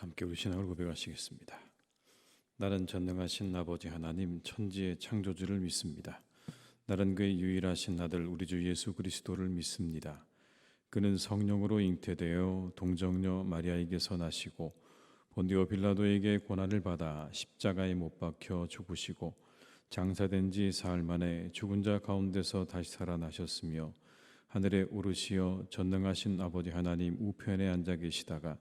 함께 우리 신앙을 고백하시겠습니다. 나는 전능하신 아버지 하나님 천지의 창조주를 믿습니다. 나는 그의 유일하신 아들 우리 주 예수 그리스도를 믿습니다. 그는 성령으로 잉태되어 동정녀 마리아에게서 나시고 본디오 빌라도에게 고난을 받아 십자가에 못 박혀 죽으시고 장사된 지 사흘 만에 죽은 자 가운데서 다시 살아나셨으며 하늘에 오르시어 전능하신 아버지 하나님 우편에 앉아 계시다가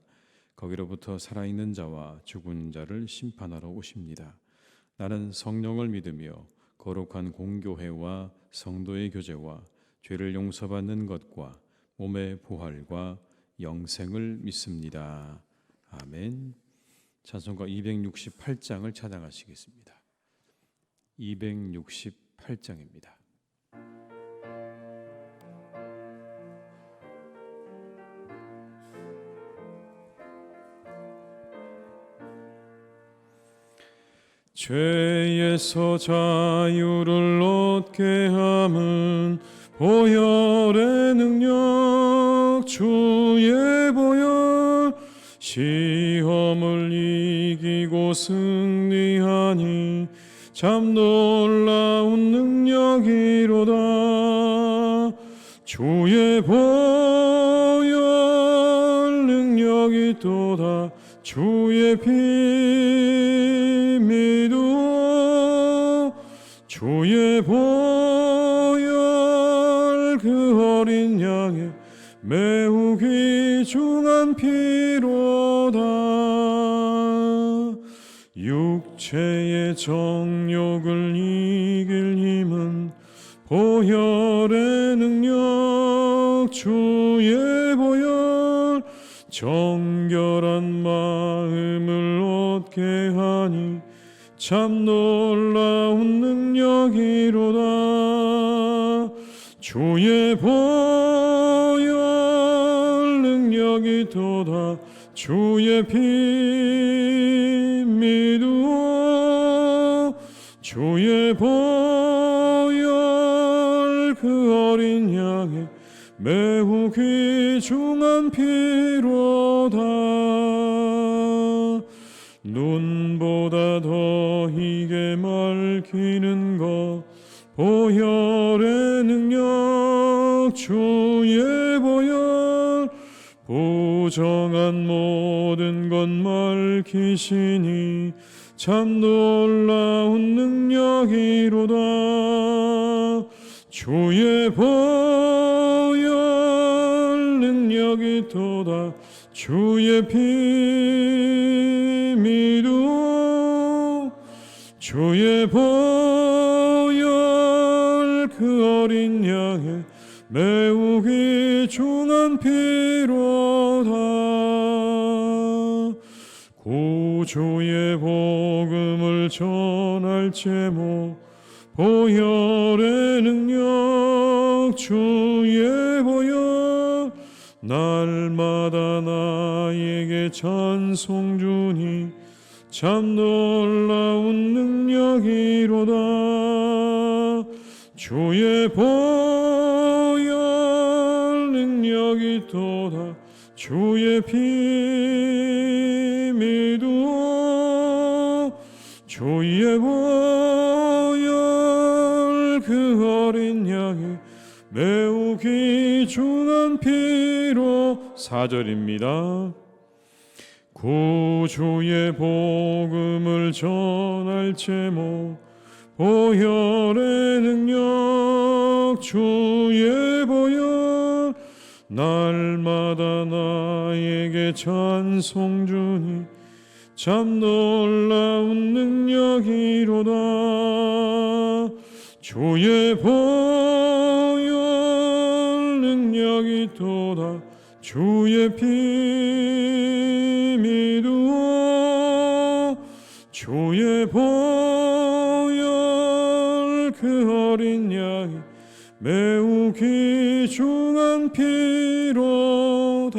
거기로부터 살아있는 자와 죽은 자를 심판하러 오십니다. 나는 성령을 믿으며 거룩한 공교회와 성도의 교제와 죄를 용서받는 것과 몸의 부활과 영생을 믿습니다. 아멘. 찬송가 268장을 찬양하시겠습니다. 268장입니다. 죄에서 자유를 얻게 함은 보혈의 능력 주의 보혈 시험을 이기고 승리하니 참 놀라운 능력이로다. 주의 보혈 능력이 또다. 주의 피 믿어 주의 보혈 그 어린 양의 매우 귀중한 피로다. 육체의 정욕을 이길 힘은 보혈의 능력 주의 보혈 정결한 마음을 얻게 하니 참 놀라운 능력이로다. 주의 보혈 능력이 또다. 주의 피 믿어 주의 보혈 그 어린 양의 매우 귀중한 피로다. 눈보다 더 희게 맑히는 것 보혈의 능력 주의 보혈 부정한 모든 것 맑히시니 참 놀라운 능력이로다. 주의 보혈 능력이 또다. 주의 피 믿어 주의 보혈 그 어린 양의 매우 귀중한 피로다. 구주의 복음을 전할 제목 보혈의 능력 주의 보혈 날마다 나에게 찬송 주니 참 놀라운 능력이로다. 주의 보혈 능력이 또다. 주의 피 믿어 주의 보혈 그 어린 양의 매우 귀중한 피로 4절입니다. 구주의 복음을 전할 제목 보혈의 능력 주의 보혈 날마다 나에게 찬송 주니 참 놀라운 능력이로다. 주의 보혈 능력이 또다. 주의 피 믿어 주의 보혈 그 어린 양의 매우 귀중한 피로다.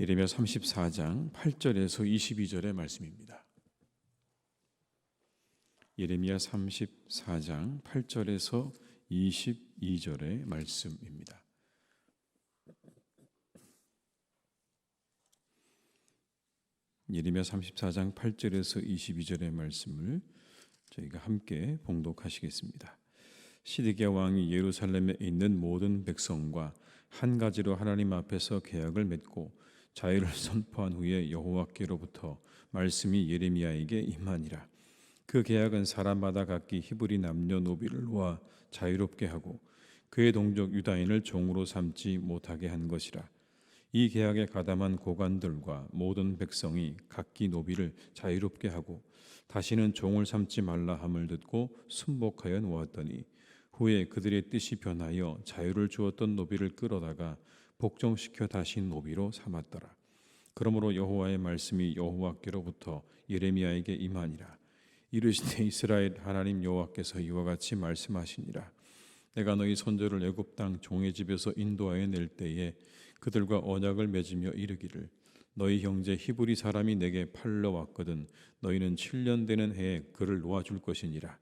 예레미야 34장 8절에서 22절의 말씀입니다. 예레미야 34장 8절에서 22절의 말씀입니다. 예레미야 34장 8절에서 22절의 말씀을 저희가 함께 봉독하시겠습니다. 시드기야 왕이 예루살렘에 있는 모든 백성과 한 가지로 하나님 앞에서 계약을 맺고 자유를 선포한 후에 여호와께로부터 말씀이 예레미야에게 임하니라. 그 계약은 사람마다 각기 히브리 남녀노비를 놓아 자유롭게 하고 그의 동족 유다인을 종으로 삼지 못하게 한 것이라. 이 계약에 가담한 고관들과 모든 백성이 각기 노비를 자유롭게 하고 다시는 종을 삼지 말라 함을 듣고 순복하여 놓았더니 후에 그들의 뜻이 변하여 자유를 주었던 노비를 끌어다가 복종시켜 다시 노비로 삼았더라. 그러므로 여호와의 말씀이 여호와께로부터 예레미야에게 임하니라. 이르시되 이스라엘 하나님 여호와께서 이와 같이 말씀하시니라. 내가 너희 선조를 애굽 땅 종의 집에서 인도하여 낼 때에 그들과 언약을 맺으며 이르기를 너희 형제 히브리 사람이 내게 팔러 왔거든 너희는 7년 되는 해에 그를 놓아줄 것이니라.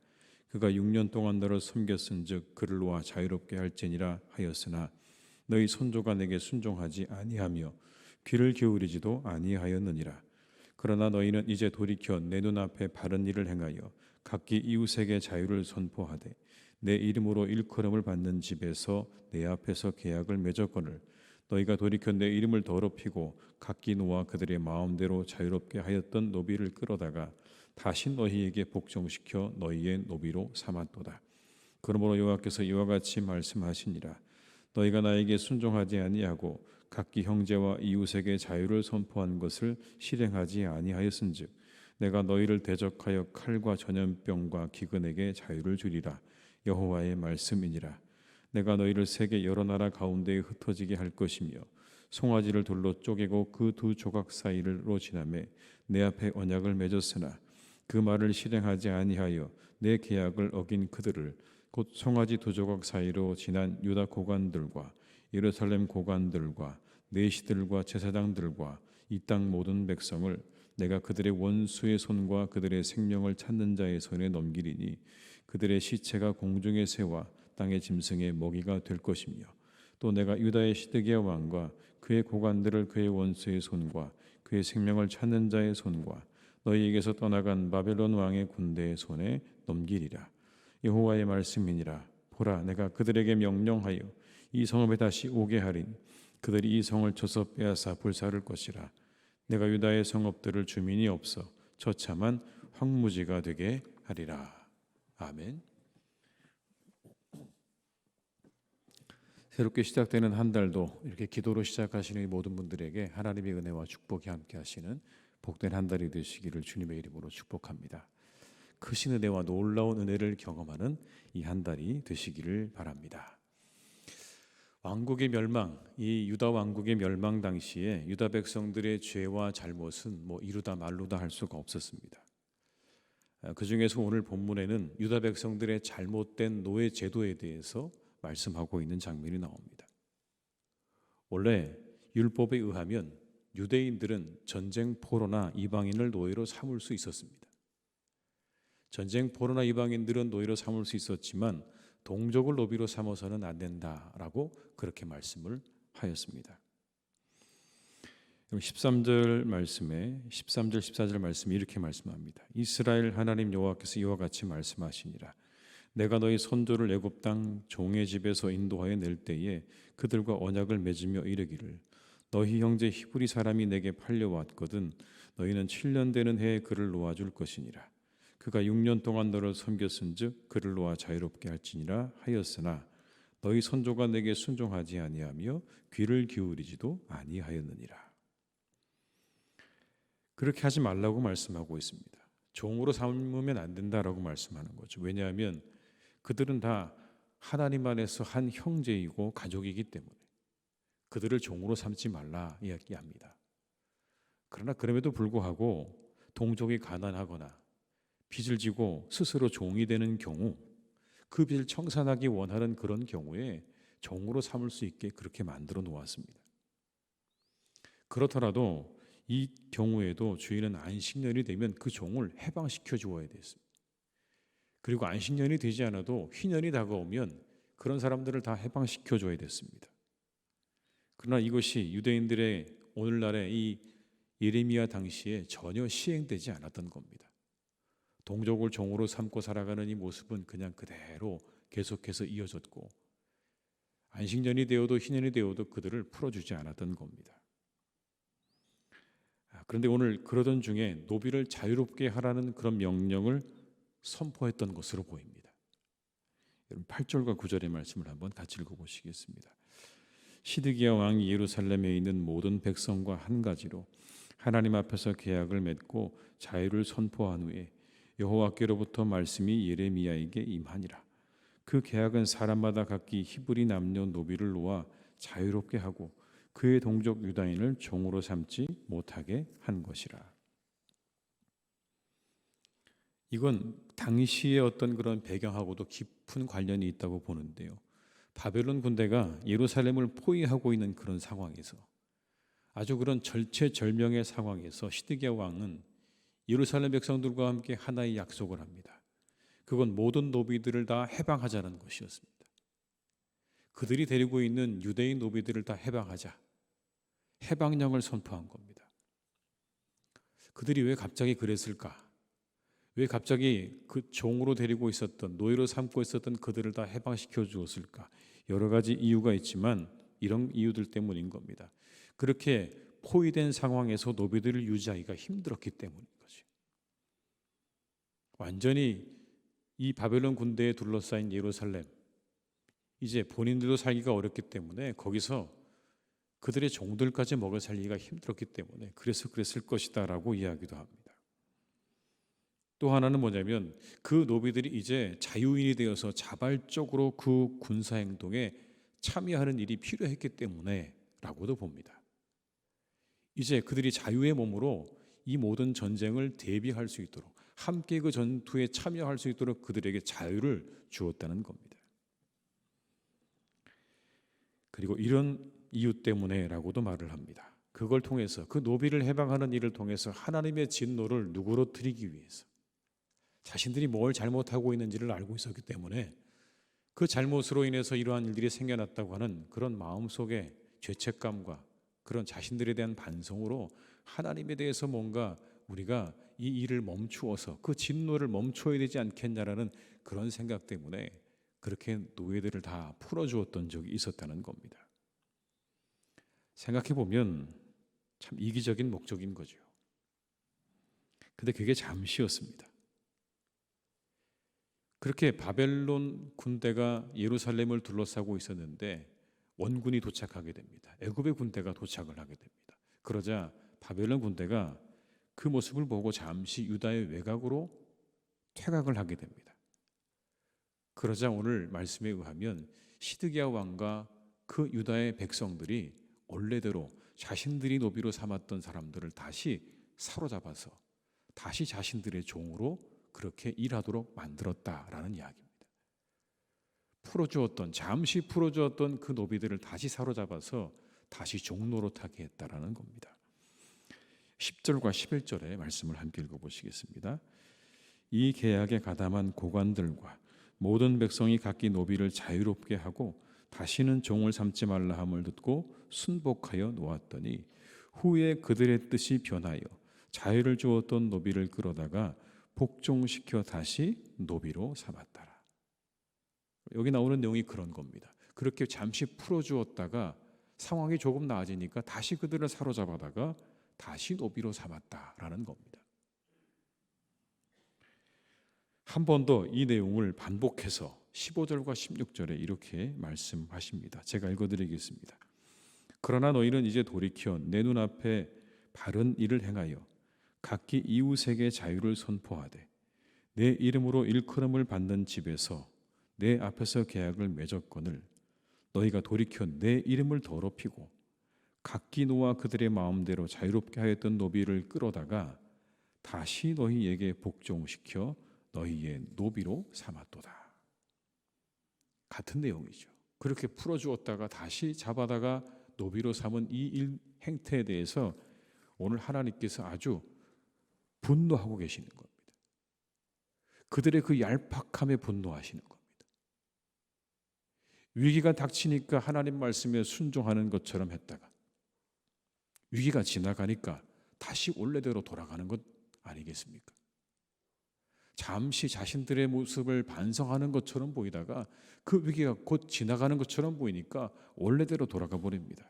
그가 6년 동안 너를 섬겼은즉 그를 놓아 자유롭게 할지니라 하였으나 너희 선조가 내게 순종하지 아니하며 귀를 기울이지도 아니하였느니라. 그러나 너희는 이제 돌이켜 내 눈앞에 바른 일을 행하여 각기 이웃에게 자유를 선포하되 내 이름으로 일컬음을 받는 집에서 내 앞에서 계약을 맺었거늘 너희가 돌이켜 내 이름을 더럽히고 각기 놓아 그들의 마음대로 자유롭게 하였던 노비를 끌어다가 다시 너희에게 복종시켜 너희의 노비로 삼았도다. 그러므로 여호와께서 이와 같이 말씀하시니라. 너희가 나에게 순종하지 아니하고 각기 형제와 이웃에게 자유를 선포한 것을 실행하지 아니하였은즉 내가 너희를 대적하여 칼과 전염병과 기근에게 자유를 주리라. 여호와의 말씀이니라. 내가 너희를 세계 여러 나라 가운데에 흩어지게 할 것이며 송아지를 돌로 쪼개고 그 두 조각 사이로 지나매 내 앞에 언약을 맺었으나 그 말을 실행하지 아니하여 내 계약을 어긴 그들을 곧 송아지 두 조각 사이로 지난 유다 고관들과 예루살렘 고관들과 내시들과 제사장들과 이 땅 모든 백성을 내가 그들의 원수의 손과 그들의 생명을 찾는 자의 손에 넘기리니 그들의 시체가 공중의 새와 땅의 짐승의 먹이가 될 것이며 또 내가 유다의 시드기야 왕과 그의 고관들을 그의 원수의 손과 그의 생명을 찾는 자의 손과 너희에게서 떠나간 바벨론 왕의 군대의 손에 넘기리라. 여호와의 말씀이니라. 보라, 내가 그들에게 명령하여 이 성읍에 다시 오게 하리니 그들이 이 성을 쳐서 빼앗아 불사를 것이라. 내가 유다의 성읍들을 주민이 없어 처참한 황무지가 되게 하리라. 아멘. 새롭게 시작되는 한 달도 이렇게 기도로 시작하시는 모든 분들에게 하나님의 은혜와 축복이 함께 하시는 복된 한 달이 되시기를 주님의 이름으로 축복합니다. 크신 은혜와 놀라운 은혜를 경험하는 이 한 달이 되시기를 바랍니다. 왕국의 멸망, 이 유다 왕국의 멸망 당시에 유다 백성들의 죄와 잘못은 이루다 말루다 할 수가 없었습니다. 그 중에서 오늘 본문에는 유다 백성들의 잘못된 노예 제도에 대해서 말씀하고 있는 장면이 나옵니다. 원래 율법에 의하면 유대인들은 전쟁 포로나 이방인을 노예로 삼을 수 있었습니다. 전쟁 포로나 이방인들은 노예로 삼을 수 있었지만 동족을 노비로 삼아서는 안 된다라고 그렇게 말씀을 하였습니다. 13절 말씀에 13절 14절 말씀이 이렇게 말씀합니다. 이스라엘 하나님 여호와께서 이와 같이 말씀하시니라. 내가 너희 선조를 애굽 땅 종의 집에서 인도하여 낼 때에 그들과 언약을 맺으며 이르기를 너희 형제 히브리 사람이 내게 팔려왔거든 너희는 7년 되는 해에 그를 놓아줄 것이니라. 그가 6년 동안 너를 섬겼은즉 그를 놓아 자유롭게 할지니라 하였으나 너희 선조가 내게 순종하지 아니하며 귀를 기울이지도 아니하였느니라. 그렇게 하지 말라고 말씀하고 있습니다. 종으로 삼으면 안 된다라고 말씀하는 거죠. 왜냐하면 그들은 다 하나님 안에서 한 형제이고 가족이기 때문에 그들을 종으로 삼지 말라 이야기합니다. 그러나 그럼에도 불구하고 동족이 가난하거나 빚을 지고 스스로 종이 되는 경우 그 빚을 청산하기 원하는 그런 경우에 종으로 삼을 수 있게 그렇게 만들어 놓았습니다. 그렇더라도 이 경우에도 주인은 안식년이 되면 그 종을 해방시켜 주어야 됐습니다. 그리고 안식년이 되지 않아도 희년이 다가오면 그런 사람들을 다 해방시켜 줘야 됐습니다. 그러나 이것이 유대인들의 오늘날의 이 예레미야 당시에 전혀 시행되지 않았던 겁니다. 동족을 종으로 삼고 살아가는 이 모습은 그냥 그대로 계속해서 이어졌고 안식년이 되어도 희년이 되어도 그들을 풀어주지 않았던 겁니다. 그런데 오늘 그러던 중에 노비를 자유롭게 하라는 그런 명령을 선포했던 것으로 보입니다. 여러분 8절과 9절의 말씀을 한번 같이 읽어보시겠습니다. 시드기야 왕이 예루살렘에 있는 모든 백성과 한 가지로 하나님 앞에서 계약을 맺고 자유를 선포한 후에 여호와께로부터 말씀이 예레미야에게 임하니라. 그 계약은 사람마다 각기 히브리 남녀 노비를 놓아 자유롭게 하고 그의 동족 유다인을 종으로 삼지 못하게 한 것이라. 이건 당시의 어떤 그런 배경하고도 깊은 관련이 있다고 보는데요. 바벨론 군대가 예루살렘을 포위하고 있는 그런 상황에서 아주 그런 절체절명의 상황에서 시드기야 왕은 예루살렘 백성들과 함께 하나의 약속을 합니다. 그건 모든 노비들을 다 해방하자는 것이었습니다. 그들이 데리고 있는 유대인 노비들을 다 해방하자. 해방령을 선포한 겁니다. 그들이 왜 갑자기 그랬을까? 왜 갑자기 그 종으로 데리고 있었던 노예로 삼고 있었던 그들을 다 해방시켜 주었을까? 여러 가지 이유가 있지만 이런 이유들 때문인 겁니다. 그렇게 포위된 상황에서 노비들을 유지하기가 힘들었기 때문인 거죠. 완전히 이 바벨론 군대에 둘러싸인 예루살렘, 이제 본인들도 살기가 어렵기 때문에 거기서 그들의 종들까지 먹여 살리기가 힘들었기 때문에 그래서 그랬을 것이다 라고 이야기도 합니다. 또 하나는 뭐냐면 그 노비들이 이제 자유인이 되어서 자발적으로 그 군사행동에 참여하는 일이 필요했기 때문에 라고도 봅니다. 이제 그들이 자유의 몸으로 이 모든 전쟁을 대비할 수 있도록 함께 그 전투에 참여할 수 있도록 그들에게 자유를 주었다는 겁니다. 그리고 이런 이유 때문에 라고도 말을 합니다. 그걸 통해서 그 노비를 해방하는 일을 통해서 하나님의 진노를 누그러뜨리기 위해서 자신들이 뭘 잘못하고 있는지를 알고 있었기 때문에 그 잘못으로 인해서 이러한 일들이 생겨났다고 하는 그런 마음속의 죄책감과 그런 자신들에 대한 반성으로 하나님에 대해서 뭔가 우리가 이 일을 멈추어서 그 진노를 멈춰야 되지 않겠냐라는 그런 생각 때문에 그렇게 노예들을 다 풀어주었던 적이 있었다는 겁니다. 생각해 보면 참 이기적인 목적인 거죠. 근데 그게 잠시였습니다. 그렇게 바벨론 군대가 예루살렘을 둘러싸고 있었는데 원군이 도착하게 됩니다. 애굽의 군대가 도착을 하게 됩니다. 그러자 바벨론 군대가 그 모습을 보고 잠시 유다의 외곽으로 퇴각을 하게 됩니다. 그러자 오늘 말씀에 의하면 시드기야 왕과 그 유다의 백성들이 원래대로 자신들이 노비로 삼았던 사람들을 다시 사로잡아서 다시 자신들의 종으로 그렇게 일하도록 만들었다라는 이야기입니다. 잠시 풀어주었던 그 노비들을 다시 사로잡아서 다시 종노릇하게 했다라는 겁니다. 10절과 11절의 말씀을 함께 읽어보시겠습니다. 이 계약에 가담한 고관들과 모든 백성이 각기 노비를 자유롭게 하고 다시는 종을 삼지 말라 함을 듣고 순복하여 놓았더니 후에 그들의 뜻이 변하여 자유를 주었던 노비를 끌어다가 복종시켜 다시 노비로 삼았더라. 여기 나오는 내용이 그런 겁니다. 그렇게 잠시 풀어주었다가 상황이 조금 나아지니까 다시 그들을 사로잡아다가 다시 노비로 삼았다라는 겁니다. 한 번 더 이 내용을 반복해서 15절과 16절에 이렇게 말씀하십니다. 제가 읽어드리겠습니다. 그러나 너희는 이제 돌이켜 내 눈앞에 바른 일을 행하여 각기 이웃에게 자유를 선포하되 내 이름으로 일컬음을 받는 집에서 내 앞에서 계약을 맺었거늘 너희가 돌이켜 내 이름을 더럽히고 각기 놓아 그들의 마음대로 자유롭게 하였던 노비를 끌어다가 다시 너희에게 복종시켜 너희의 노비로 삼았도다. 같은 내용이죠. 그렇게 풀어주었다가 다시 잡아다가 노비로 삼은 이 행태에 대해서 오늘 하나님께서 아주 분노하고 계시는 겁니다. 그들의 그 얄팍함에 분노하시는 겁니다. 위기가 닥치니까 하나님 말씀에 순종하는 것처럼 했다가 위기가 지나가니까 다시 원래대로 돌아가는 것 아니겠습니까? 잠시 자신들의 모습을 반성하는 것처럼 보이다가 그 위기가 곧 지나가는 것처럼 보이니까 원래대로 돌아가 버립니다.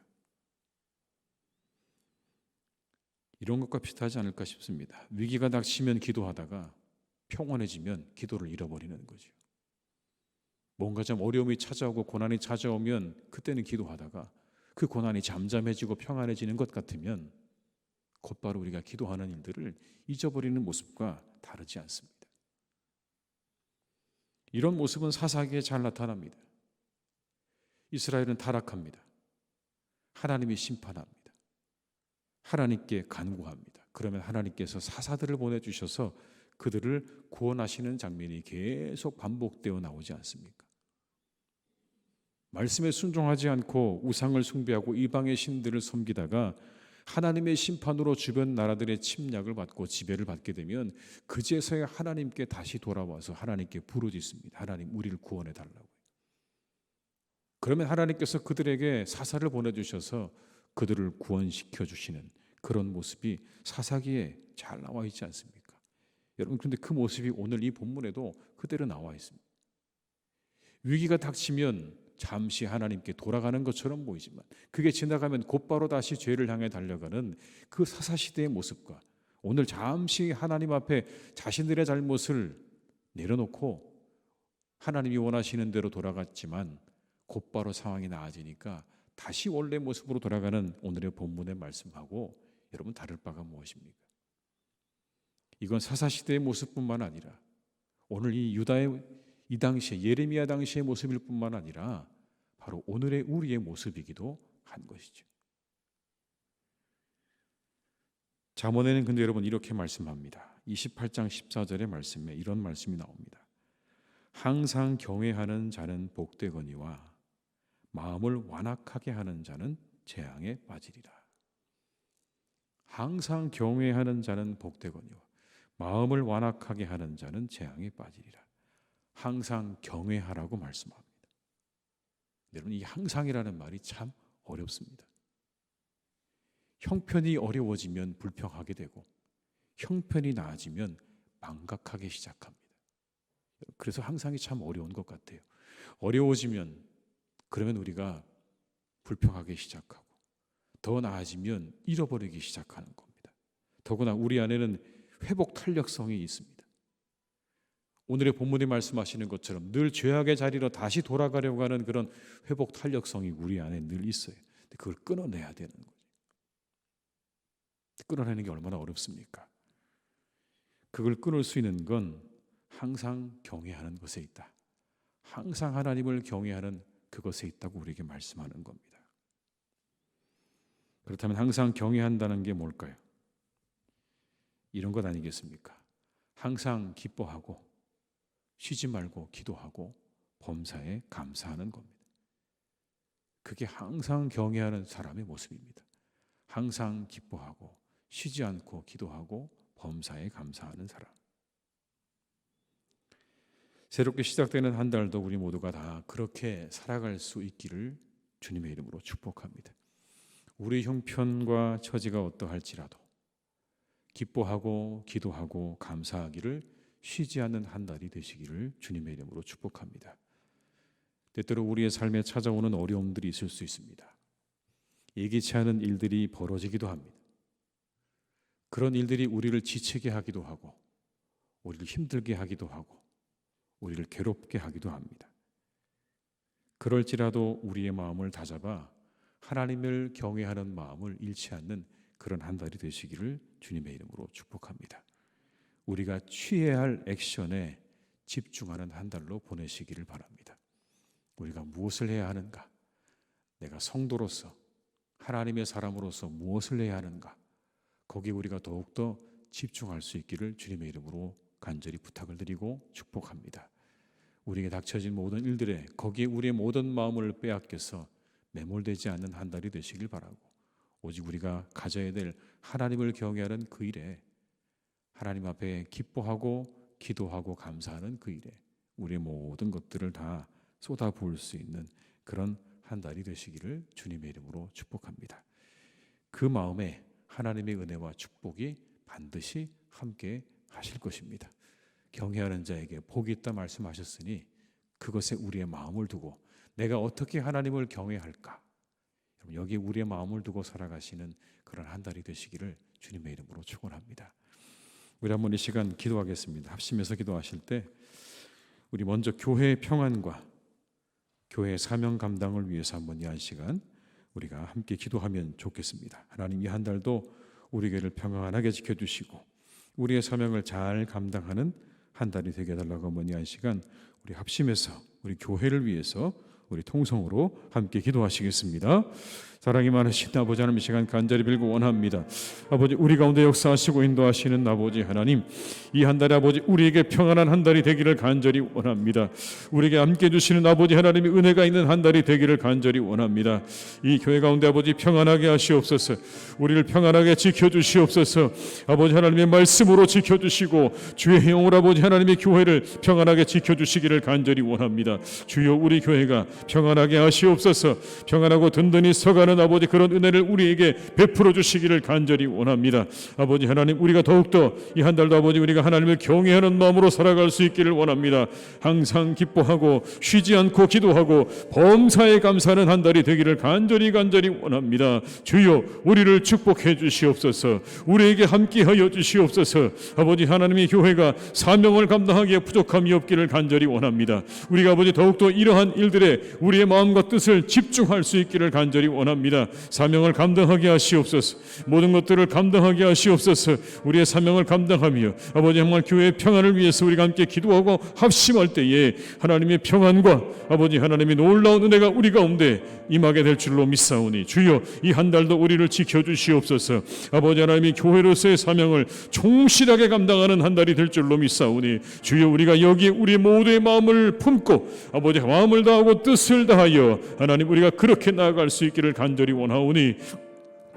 이런 것과 비슷하지 않을까 싶습니다. 위기가 닥치면 기도하다가 평온해지면 기도를 잃어버리는 거죠. 뭔가 좀 어려움이 찾아오고 고난이 찾아오면 그때는 기도하다가 그 고난이 잠잠해지고 평안해지는 것 같으면 곧바로 우리가 기도하는 일들을 잊어버리는 모습과 다르지 않습니다. 이런 모습은 사사기에 잘 나타납니다. 이스라엘은 타락합니다. 하나님이 심판합니다. 하나님께 간구합니다. 그러면 하나님께서 사사들을 보내주셔서 그들을 구원하시는 장면이 계속 반복되어 나오지 않습니까? 말씀에 순종하지 않고 우상을 숭배하고 이방의 신들을 섬기다가 하나님의 심판으로 주변 나라들의 침략을 받고 지배를 받게 되면 그제서야 하나님께 다시 돌아와서 하나님께 부르짖습니다. 하나님, 우리를 구원해 달라고. 그러면 하나님께서 그들에게 사사를 보내주셔서 그들을 구원시켜 주시는 그런 모습이 사사기에 잘 나와 있지 않습니까? 여러분, 그런데 그 모습이 오늘 이 본문에도 그대로 나와 있습니다. 위기가 닥치면 잠시 하나님께 돌아가는 것처럼 보이지만 그게 지나가면 곧바로 다시 죄를 향해 달려가는 그 사사시대의 모습과 오늘 잠시 하나님 앞에 자신들의 잘못을 내려놓고 하나님이 원하시는 대로 돌아갔지만 곧바로 상황이 나아지니까 다시 원래 모습으로 돌아가는 오늘의 본문의 말씀하고 여러분 다를 바가 무엇입니까? 이건 사사시대의 모습뿐만 아니라 오늘 이 유다의 이 당시에 예레미야 당시의 모습일 뿐만 아니라 바로 오늘의 우리의 모습이기도 한 것이죠. 잠언에는 근데 여러분 이렇게 말씀합니다. 28장 14절의 말씀에 이런 말씀이 나옵니다. 항상 경외하는 자는 복되거니와 마음을 완악하게 하는 자는 재앙에 빠지리라. 항상 경외하는 자는 복되거니와 마음을 완악하게 하는 자는 재앙에 빠지리라. 항상 경외하라고 말씀합니다. 여러분, 이 항상이라는 말이 참 어렵습니다. 형편이 어려워지면 불평하게 되고 형편이 나아지면 망각하기 시작합니다. 그래서 항상이 참 어려운 것 같아요. 어려워지면 그러면 우리가 불평하기 시작하고 더 나아지면 잃어버리기 시작하는 겁니다. 더구나 우리 안에는 회복 탄력성이 있습니다. 오늘의 본문이 말씀하시는 것처럼 늘 죄악의 자리로 다시 돌아가려고 하는 그런 회복 탄력성이 우리 안에 늘 있어요. 근데 그걸 끊어내야 되는 거죠. 끊어내는 게 얼마나 어렵습니까? 그걸 끊을 수 있는 건 항상 경외하는 것에 있다. 항상 하나님을 경외하는 그것에 있다고 우리에게 말씀하는 겁니다. 그렇다면 항상 경외한다는 게 뭘까요? 이런 것 아니겠습니까? 항상 기뻐하고 쉬지 말고 기도하고 범사에 감사하는 겁니다. 그게 항상 경외하는 사람의 모습입니다. 항상 기뻐하고 쉬지 않고 기도하고 범사에 감사하는 사람. 새롭게 시작되는 한 달도 우리 모두가 다 그렇게 살아갈 수 있기를 주님의 이름으로 축복합니다. 우리 형편과 처지가 어떠할지라도 기뻐하고 기도하고 감사하기를 쉬지 않는 한 달이 되시기를 주님의 이름으로 축복합니다. 때때로 우리의 삶에 찾아오는 어려움들이 있을 수 있습니다. 예기치 않은 일들이 벌어지기도 합니다. 그런 일들이 우리를 지치게 하기도 하고 우리를 힘들게 하기도 하고 우리를 괴롭게 하기도 합니다. 그럴지라도 우리의 마음을 다잡아 하나님을 경외하는 마음을 잃지 않는 그런 한 달이 되시기를 주님의 이름으로 축복합니다. 우리가 취해야 할 액션에 집중하는 한 달로 보내시기를 바랍니다. 우리가 무엇을 해야 하는가? 내가 성도로서 하나님의 사람으로서 무엇을 해야 하는가? 거기에 우리가 더욱더 집중할 수 있기를 주님의 이름으로 간절히 부탁을 드리고 축복합니다. 우리에게 닥쳐진 모든 일들에 거기에 우리의 모든 마음을 빼앗겨서 매몰되지 않는 한 달이 되시길 바라고 오직 우리가 가져야 될 하나님을 경외하는 그 일에 하나님 앞에 기뻐하고 기도하고 감사하는 그 일에 우리의 모든 것들을 다 쏟아부을 수 있는 그런 한 달이 되시기를 주님의 이름으로 축복합니다. 그 마음에 하나님의 은혜와 축복이 반드시 함께 하실 것입니다. 경외하는 자에게 복이 있다 말씀하셨으니 그것에 우리의 마음을 두고 내가 어떻게 하나님을 경외할까? 여기 우리의 마음을 두고 살아가시는 그런 한 달이 되시기를 주님의 이름으로 축원합니다. 우리 한번 이 시간 기도하겠습니다. 합심해서 기도하실 때 우리 먼저 교회의 평안과 교회의 사명 감당을 위해서 한번 이 한 시간 우리가 함께 기도하면 좋겠습니다. 하나님 이 한 달도 우리 교회를 평안하게 지켜주시고 우리의 사명을 잘 감당하는 한 달이 되게 해달라고 한번 이 한 시간 우리 합심해서 우리 교회를 위해서 우리 통성으로 함께 기도하시겠습니다. 사랑이 많으신 아버지 하나님, 이 시간 간절히 빌고 원합니다. 아버지, 우리 가운데 역사하시고 인도하시는 아버지 하나님, 이 한 달에 아버지 우리에게 평안한 한 달이 되기를 간절히 원합니다. 우리에게 함께 주시는 아버지 하나님의 은혜가 있는 한 달이 되기를 간절히 원합니다. 이 교회 가운데 아버지 평안하게 하시옵소서. 우리를 평안하게 지켜주시옵소서. 아버지 하나님의 말씀으로 지켜주시고 주의 행을 아버지 하나님의 교회를 평안하게 지켜주시기를 간절히 원합니다. 주여, 우리 교회가 평안하게 하시옵소서. 평안하고 든든히 서가는 아버지 그런 은혜를 우리에게 베풀어 주시기를 간절히 원합니다. 아버지 하나님, 우리가 더욱더 이 한 달도 아버지 우리가 하나님을 경외하는 마음으로 살아갈 수 있기를 원합니다. 항상 기뻐하고 쉬지 않고 기도하고 범사에 감사하는 한 달이 되기를 간절히 원합니다. 주여, 우리를 축복해 주시옵소서. 우리에게 함께하여 주시옵소서. 아버지 하나님의 교회가 사명을 감당하기에 부족함이 없기를 간절히 원합니다. 우리가 아버지 더욱더 이러한 일들에 우리의 마음과 뜻을 집중할 수 있기를 간절히 원합니다. 사명을 감당하게 하시옵소서. 모든 것들을 감당하게 하시옵소서. 우리의 사명을 감당하며 아버지 정말 교회의 평안을 위해서 우리가 함께 기도하고 합심할 때에 하나님의 평안과 아버지 하나님의 놀라운 은혜가 우리 가운데 임하게 될 줄로 믿사오니 주여, 이 한 달도 우리를 지켜주시옵소서. 아버지 하나님의 교회로서의 사명을 충실하게 감당하는 한 달이 될 줄로 믿사오니 주여, 우리가 여기에 우리 모두의 마음을 품고 아버지 마음을 다하고 뜻을 다하여 하나님 우리가 그렇게 나아갈 수 있기를 간절히 원하오니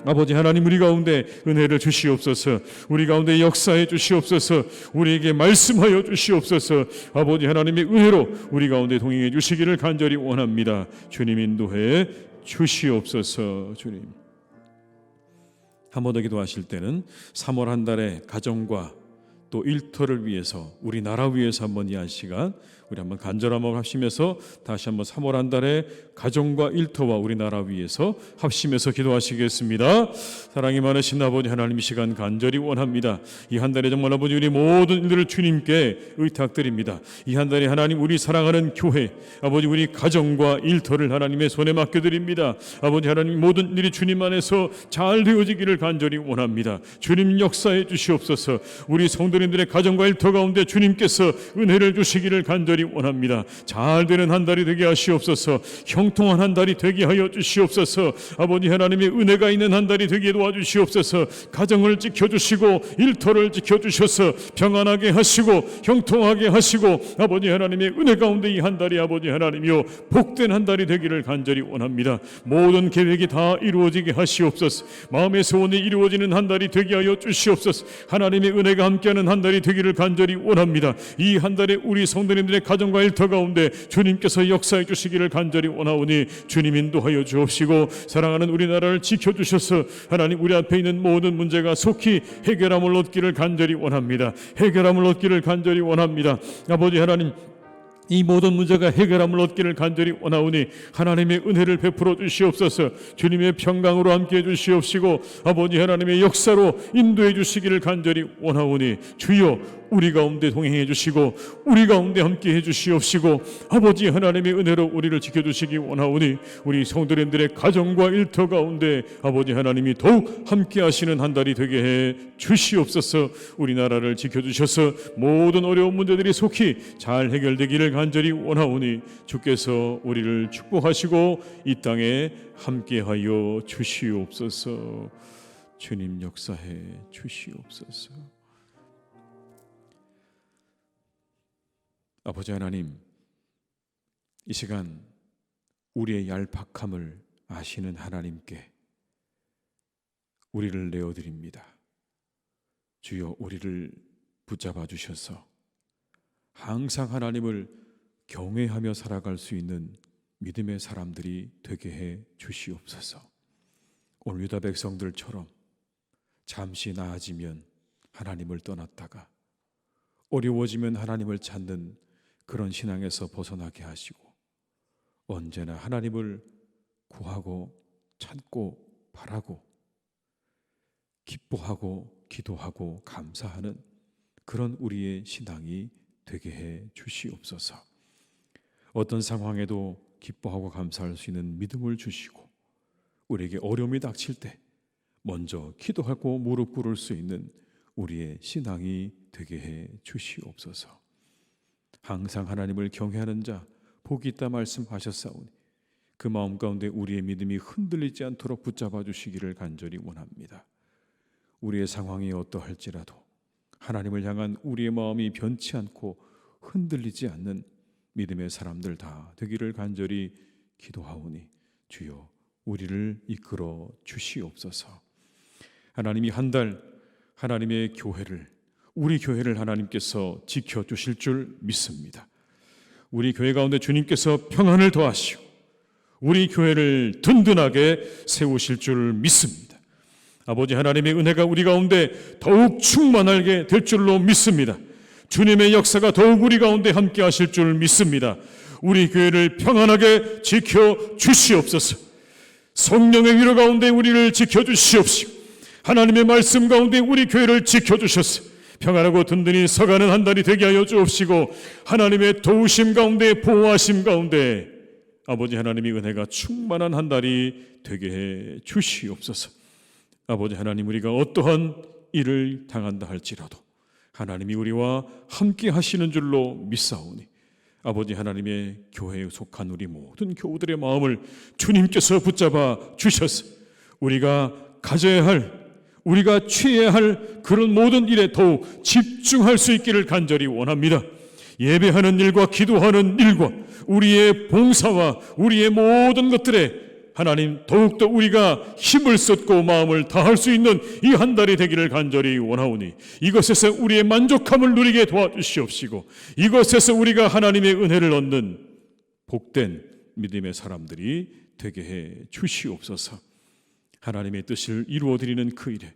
아버지 하나님, 우리 가운데 은혜를 주시옵소서. 우리 가운데 역사해 주시옵소서. 우리에게 말씀하여 주시옵소서. 아버지 하나님의 은혜로 우리 가운데 동행해 주시기를 간절히 원합니다. 주님 인도해 주시옵소서. 주님, 한 번 더 기도하실 때는 3월 한 달의 가정과 또 일터를 위해서, 우리나라 위해서 한번 이 한 시간 우리 한번 간절한 마음 합심해서 다시 한번 3월 한 달에 가정과 일터와 우리나라 위해서 합심해서 기도하시겠습니다. 사랑이 많으신 아버지 하나님, 이 시간 간절히 원합니다. 이 한 달에 정말 아버지 우리 모든 일들을 주님께 의탁드립니다. 이 한 달에 하나님 우리 사랑하는 교회, 아버지 우리 가정과 일터를 하나님의 손에 맡겨드립니다. 아버지 하나님, 모든 일이 주님 안에서 잘 되어지기를 간절히 원합니다. 주님 역사해 주시옵소서. 우리 성도님들의 가정과 일터 가운데 주님께서 은혜를 주시기를 간절히 원합니다. 잘 되는 한 달이 되게 하시옵소서. 형통한 한 달이 되게 하여 주시옵소서. 아버지 하나님의 은혜가 있는 한 달이 되게 도와주시옵소서. 가정을 지켜주시고 일터를 지켜주셔서 평안하게 하시고 형통하게 하시고 아버지 하나님의 은혜 가운데 이 한 달이 아버지 하나님이요 복된 한 달이 되기를 간절히 원합니다. 모든 계획이 다 이루어지게 하시옵소서. 마음의 소원이 이루어지는 한 달이 되게 하여 주시옵소서. 하나님의 은혜가 함께하는 한 달이 되기를 간절히 원합니다. 이 한 달에 우리 성도님들의 가정과 일터 가운데 주님께서 역사해 주시기를 간절히 원하오니 주님 인도하여 주옵시고 사랑하는 우리나라를 지켜주셔서 하나님 우리 앞에 있는 모든 문제가 속히 해결함을 얻기를 간절히 원합니다. 해결함을 얻기를 간절히 원합니다. 아버지 하나님, 이 모든 문제가 해결함을 얻기를 간절히 원하오니 하나님의 은혜를 베풀어 주시옵소서. 주님의 평강으로 함께해 주시옵시고 아버지 하나님의 역사로 인도해 주시기를 간절히 원하오니 주여, 우리 가운데 동행해 주시고 우리 가운데 함께해 주시옵시고 아버지 하나님의 은혜로 우리를 지켜주시기 원하오니 우리 성도님들의 가정과 일터 가운데 아버지 하나님이 더욱 함께하시는 한 달이 되게 해 주시옵소서. 우리나라를 지켜주셔서 모든 어려운 문제들이 속히 잘 해결되기를 간절히 원하오니 주께서 우리를 축복하시고 이 땅에 함께하여 주시옵소서. 주님 역사해 주시옵소서. 아버지 하나님, 이 시간 우리의 얄팍함을 아시는 하나님께 우리를 내어드립니다. 주여, 우리를 붙잡아 주셔서 항상 하나님을 경외하며 살아갈 수 있는 믿음의 사람들이 되게 해 주시옵소서. 오늘 유다 백성들처럼 잠시 나아지면 하나님을 떠났다가 어려워지면 하나님을 찾는 그런 신앙에서 벗어나게 하시고 언제나 하나님을 구하고 찾고 바라고 기뻐하고 기도하고 감사하는 그런 우리의 신앙이 되게 해 주시옵소서. 어떤 상황에도 기뻐하고 감사할 수 있는 믿음을 주시고 우리에게 어려움이 닥칠 때 먼저 기도하고 무릎 꿇을 수 있는 우리의 신앙이 되게 해 주시옵소서. 항상 하나님을 경외하는 자 복이 있다 말씀하셨사오니 그 마음 가운데 우리의 믿음이 흔들리지 않도록 붙잡아 주시기를 간절히 원합니다. 우리의 상황이 어떠할지라도 하나님을 향한 우리의 마음이 변치 않고 흔들리지 않는 믿음의 사람들 다 되기를 간절히 기도하오니 주여 우리를 이끌어 주시옵소서. 하나님이 한 달 하나님의 교회를 우리 교회를 하나님께서 지켜주실 줄 믿습니다. 우리 교회 가운데 주님께서 평안을 더하시고 우리 교회를 든든하게 세우실 줄 믿습니다. 아버지 하나님의 은혜가 우리 가운데 더욱 충만하게 될 줄로 믿습니다. 주님의 역사가 더욱 우리 가운데 함께 하실 줄 믿습니다. 우리 교회를 평안하게 지켜주시옵소서. 성령의 위로 가운데 우리를 지켜주시옵시고 하나님의 말씀 가운데 우리 교회를 지켜주셔서 평안하고 든든히 서가는 한 달이 되게 하여 주옵시고 하나님의 도우심 가운데 보호하심 가운데 아버지 하나님의 은혜가 충만한 한 달이 되게 해 주시옵소서. 아버지 하나님 우리가 어떠한 일을 당한다 할지라도 하나님이 우리와 함께 하시는 줄로 믿사오니 아버지 하나님의 교회에 속한 우리 모든 교우들의 마음을 주님께서 붙잡아 주셔서 우리가 가져야 할 우리가 취해야 할 그런 모든 일에 더욱 집중할 수 있기를 간절히 원합니다. 예배하는 일과 기도하는 일과 우리의 봉사와 우리의 모든 것들에 하나님 더욱더 우리가 힘을 쏟고 마음을 다할 수 있는 이 한 달이 되기를 간절히 원하오니 이것에서 우리의 만족함을 누리게 도와주시옵시고 이것에서 우리가 하나님의 은혜를 얻는 복된 믿음의 사람들이 되게 해 주시옵소서. 하나님의 뜻을 이루어드리는 그 일에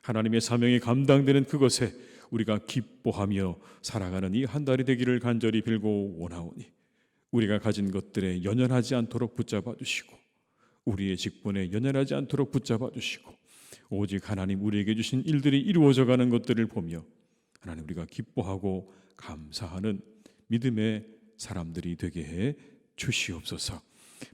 하나님의 사명이 감당되는 그것에 우리가 기뻐하며 살아가는 이 한 달이 되기를 간절히 빌고 원하오니 우리가 가진 것들에 연연하지 않도록 붙잡아 주시고 우리의 직분에 연연하지 않도록 붙잡아 주시고 오직 하나님 우리에게 주신 일들이 이루어져 가는 것들을 보며 하나님 우리가 기뻐하고 감사하는 믿음의 사람들이 되게 해 주시옵소서.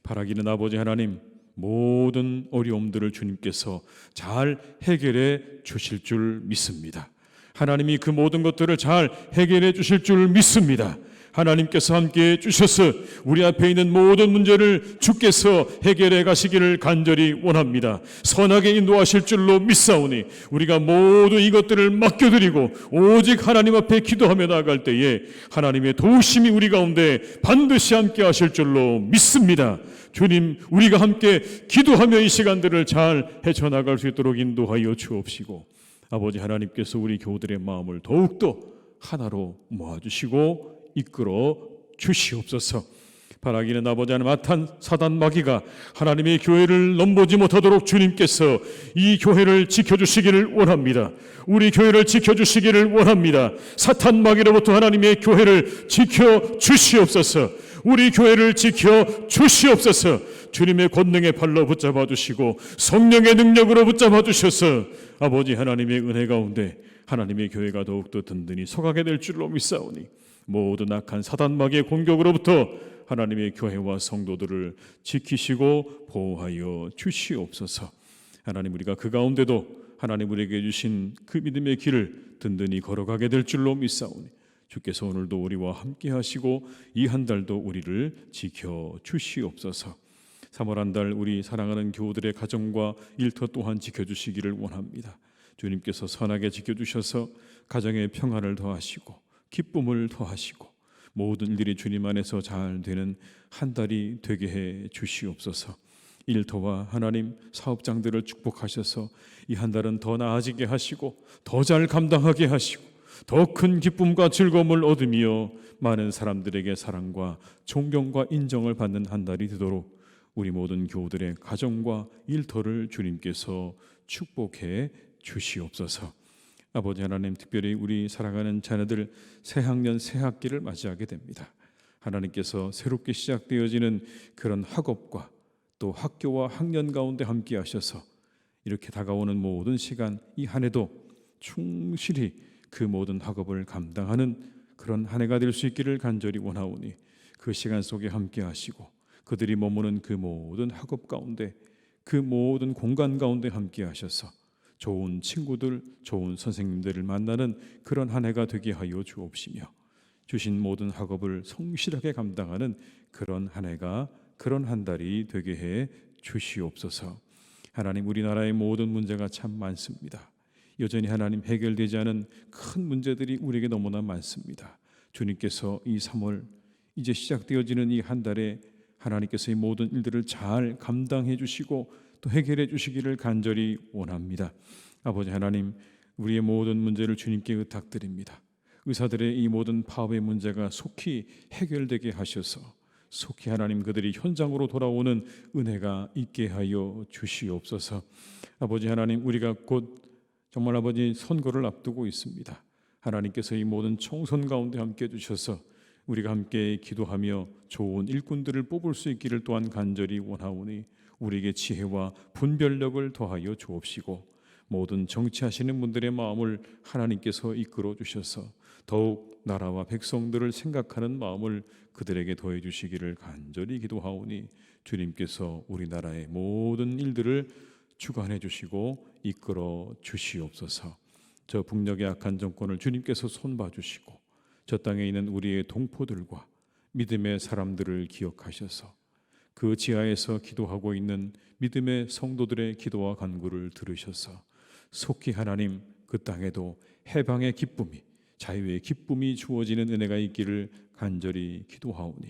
바라기는 아버지 하나님 모든 어려움들을 주님께서 잘 해결해 주실 줄 믿습니다. 하나님이 그 모든 것들을 잘 해결해 주실 줄 믿습니다. 하나님께서 함께해 주셔서 우리 앞에 있는 모든 문제를 주께서 해결해 가시기를 간절히 원합니다. 선하게 인도하실 줄로 믿사오니 우리가 모두 이것들을 맡겨드리고 오직 하나님 앞에 기도하며 나아갈 때에 하나님의 도우심이 우리 가운데 반드시 함께 하실 줄로 믿습니다. 주님 우리가 함께 기도하며 이 시간들을 잘 헤쳐나갈 수 있도록 인도하여 주옵시고 아버지 하나님께서 우리 교우들의 마음을 더욱더 하나로 모아주시고 이끌어 주시옵소서. 바라기는 아버지 하나님 악한 사단 마귀가 하나님의 교회를 넘보지 못하도록 주님께서 이 교회를 지켜주시기를 원합니다. 우리 교회를 지켜주시기를 원합니다. 사탄 마귀로부터 하나님의 교회를 지켜주시옵소서. 우리 교회를 지켜주시옵소서. 주님의 권능의 팔로 붙잡아 주시고 성령의 능력으로 붙잡아 주셔서 아버지 하나님의 은혜 가운데 하나님의 교회가 더욱더 든든히 서가게 될 줄로 믿사오니 모든 악한 사단 마귀의 공격으로부터 하나님의 교회와 성도들을 지키시고 보호하여 주시옵소서. 하나님 우리가 그 가운데도 하나님 우리에게 주신 그 믿음의 길을 든든히 걸어가게 될 줄로 믿사오니 주께서 오늘도 우리와 함께 하시고 이 한 달도 우리를 지켜 주시옵소서. 3월 한 달 우리 사랑하는 교우들의 가정과 일터 또한 지켜주시기를 원합니다. 주님께서 선하게 지켜주셔서 가정의 평안을 더하시고 기쁨을 더하시고 모든 일들이 주님 안에서 잘 되는 한 달이 되게 해 주시옵소서. 일터와 하나님 사업장들을 축복하셔서 이 한 달은 더 나아지게 하시고 더 잘 감당하게 하시고 더 큰 기쁨과 즐거움을 얻으며 많은 사람들에게 사랑과 존경과 인정을 받는 한 달이 되도록 우리 모든 교우들의 가정과 일터를 주님께서 축복해 주시옵소서. 아버지 하나님, 특별히 우리 사랑하는 자녀들 새학년 새학기를 맞이하게 됩니다. 하나님께서 새롭게 시작되어지는 그런 학업과 또 학교와 학년 가운데 함께 하셔서 이렇게 다가오는 모든 시간, 이 한 해도 충실히 그 모든 학업을 감당하는 그런 한 해가 될 수 있기를 간절히 원하오니, 그 시간 속에 함께 하시고 그들이 머무는 그 모든 학업 가운데, 그 모든 공간 가운데 함께 하셔서 좋은 친구들, 좋은 선생님들을 만나는 그런 한 해가 되게 하여 주옵시며, 주신 모든 학업을 성실하게 감당하는 그런 한 해가, 그런 한 달이 되게 해 주시옵소서. 하나님, 우리나라의 모든 문제가 참 많습니다. 여전히 하나님 해결되지 않은 큰 문제들이 우리에게 너무나 많습니다. 주님께서 이 3월 이제 시작되어지는 이 한 달에 하나님께서 이 모든 일들을 잘 감당해 주시고 또 해결해 주시기를 간절히 원합니다. 아버지 하나님, 우리의 모든 문제를 주님께 의탁드립니다. 의사들의 이 모든 파업의 문제가 속히 해결되게 하셔서 속히 하나님 그들이 현장으로 돌아오는 은혜가 있게 하여 주시옵소서. 아버지 하나님, 우리가 곧 정말 아버지 선거를 앞두고 있습니다. 하나님께서 이 모든 총선 가운데 함께 해주셔서 우리가 함께 기도하며 좋은 일꾼들을 뽑을 수 있기를 또한 간절히 원하오니, 우리에게 지혜와 분별력을 더하여 주옵시고 모든 정치하시는 분들의 마음을 하나님께서 이끌어 주셔서 더욱 나라와 백성들을 생각하는 마음을 그들에게 더해 주시기를 간절히 기도하오니, 주님께서 우리나라의 모든 일들을 주관해 주시고 이끌어 주시옵소서. 저 북녘의 악한 정권을 주님께서 손봐 주시고 저 땅에 있는 우리의 동포들과 믿음의 사람들을 기억하셔서 그 지하에서 기도하고 있는 믿음의 성도들의 기도와 간구를 들으셔서 속히 하나님 그 땅에도 해방의 기쁨이, 자유의 기쁨이 주어지는 은혜가 있기를 간절히 기도하오니,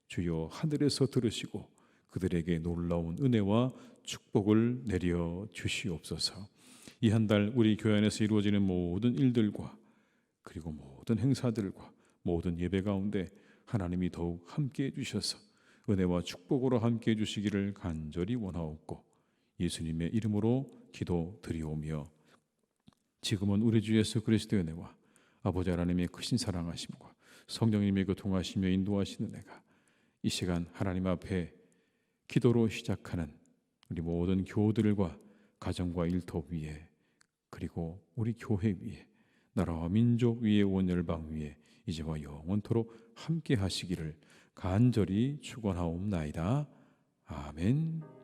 주여 하늘에서 들으시고 그들에게 놀라운 은혜와 축복을 내려 주시옵소서. 이 한 달 우리 교회 안에서 이루어지는 모든 일들과 그리고 모든 행사들과 모든 예배 가운데 하나님이 더욱 함께해 주셔서 은혜와 축복으로 함께해 주시기를 간절히 원하옵고, 예수님의 이름으로 기도드리오며, 지금은 우리 주 예수 그리스도의 은혜와 아버지 하나님의 크신 사랑하심과 성령님의 교통하시며 인도하시는 은혜가 이 시간 하나님 앞에 기도로 시작하는 우리 모든 교우들과 가정과 일터 위에, 그리고 우리 교회 위에, 나라와 민족 위에, 온 열방 위에 이제와 영원토록 함께 하시기를 간절히 축원하옵나이다. 아멘.